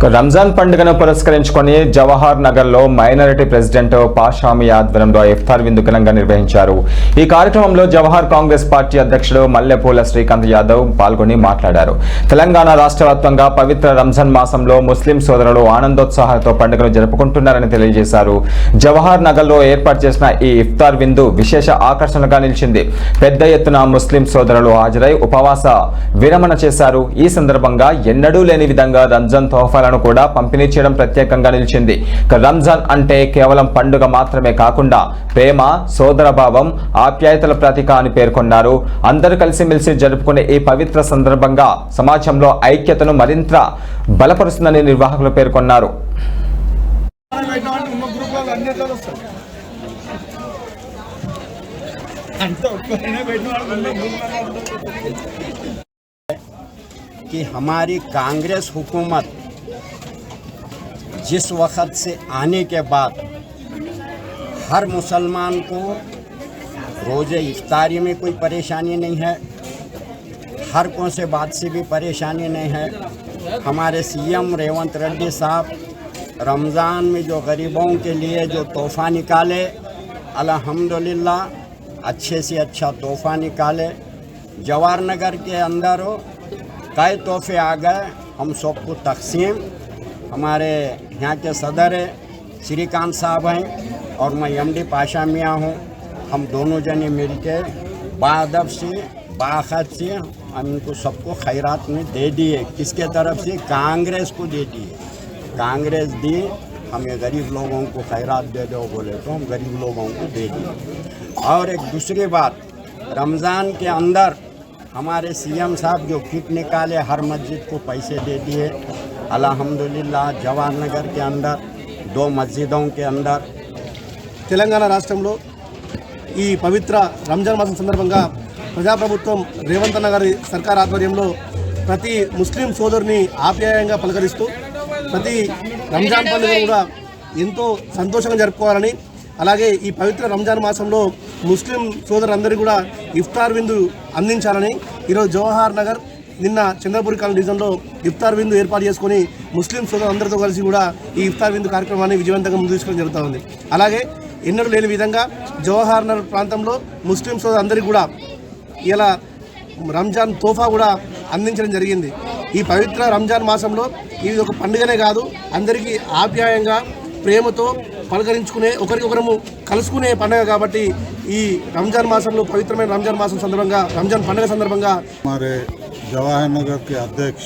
రంజాన్ పండుగను పురస్కరించుకొని జవహర్ నగర్లో మైనారిటీ ప్రెసిడెంట్ పాషామి ఆధ్వర్యంలో ఇఫ్తార్ విందు ఘనంగా నిర్వహించారు. ఈ కార్యక్రమంలో జవహర్ కాంగ్రెస్ పార్టీ అధ్యక్షుడు మల్లెపూల శ్రీకాంత్ యాదవ్ పాల్గొని మాట్లాడారు. తెలంగాణ రాష్ట్ర వ్యాప్తంగా పవిత్ర రంజాన్ మాసంలో ముస్లిం సోదరులు ఆనందోత్సాహాలతో పండుగను జరుపుకుంటున్నారని తెలియజేశారు. జవహర్ నగర్లో ఏర్పాటు చేసిన ఈ ఇఫ్తార్ విందు విశేష ఆకర్షణగా నిలిచింది. పెద్ద ఎత్తున ముస్లిం సోదరులు హాజరై ఉపవాస విరమణ చేశారు. ఈ సందర్భంగా ఎన్నడూ లేని విధంగా రంజాన్ తోఫాలను కూడా పంపిణీ చేయడం ప్రత్యేకంగా నిలిచింది. రంజాన్ అంటే కేవలం పండుగ మాత్రమే కాకుండా ప్రేమ, సోదరభావం, ఆప్యాయతల ప్రతీక అని పేర్కొన్నారు. అందరూ కలిసిమెలిసి జరుపుకునే ఈ పవిత్ర సందర్భంగా సమాజంలో ఐక్యతను మరింత బలపరుస్తుందని నిర్వాహకులు పేర్కొన్నారు. कि हमारी कांग्रेस हुकूमत जिस वक़्त से आने के बाद हर मुसलमान को रोज़े इफ्तारी में कोई परेशानी नहीं है, हर कौन से बात से भी परेशानी नहीं है। हमारे सीएम रेवंत रेड्डी साहब रमज़ान में जो गरीबों के लिए जो तोहफ़ा निकाले, अल्हम्दुलिल्लाह अच्छे से अच्छा तोहफ़ा निकाले। जवाहर नगर के अंदर कई तोहफे आ गए, हम सबको तकसीम। हमारे यहाँ के सदर श्रीकांत साहब हैं और मैं एमडी पाशा मियाँ हूँ। हम दोनों जने मिलके बाअदब से बाखत से हम इनको सबको खैरात में दे दिए। किसके तरफ से? कांग्रेस को दे दिए। कांग्रेस दी, हमें गरीब लोगों को खैरात दे दो बोले तो हम गरीब लोगों को दे दिए। और एक दूसरी बात, रमज़ान के अंदर हमारे सीएम साहब जो किट निकाले, हर मस्जिद को पैसे दे दिए। अल्हम्दुलिल्लाह जवाहर नगर के अंदर 2 मस्जिदों के अंदर తెలంగాణ రాష్ట్రంలో ఈ పవిత్ర రంజాన్ మాసం సందర్భంగా ప్రజాప్రభుత్వం రేవంత్ అన్న గారి సర్కార్ ఆధ్వర్యంలో ప్రతి ముస్లిం సోదరుని ఆప్యాయంగా పలకరిస్తూ ప్రతి రంజాన్ పండుగ కూడా ఎంతో సంతోషంగా జరుపుకోవాలని, అలాగే ఈ పవిత్ర రంజాన్ మాసంలో ముస్లిం సోదరులందరూ కూడా ఇఫ్తార్ విందు అందించాలని ఈరోజు జవహర్ నగర్ నిన్న చంద్రపూర్ కాలనీ డివిజన్లో ఇఫ్తార్ విందు ఏర్పాటు చేసుకొని ముస్లిం సోదరులందరితో కలిసి కూడా ఈ ఇఫ్తార్ విందు కార్యక్రమాన్ని విజయవంతంగా ముందు తీసుకోవడం జరుగుతూ ఉంది. అలాగే ఎన్నడూ లేని విధంగా జవహర్ నగర్ ప్రాంతంలో ముస్లిం సోదరులందరికీ కూడా ఇలా రంజాన్ తోఫా కూడా అందించడం జరిగింది. ఈ పవిత్ర రంజాన్ మాసంలో ఇది ఒక పండుగనే కాదు, అందరికీ ఆప్యాయంగా ప్రేమతో పలకరించుకునే, ఒకరికొకరము కలుసుకునే పండుగ కాబట్టి ఈ రంజాన్ మాసంలో పవిత్రమైన రంజాన్ మాసం సందర్భంగా, రంజాన్ పండుగ సందర్భంగా हमारे जवाहर नगर के अध्यक्ष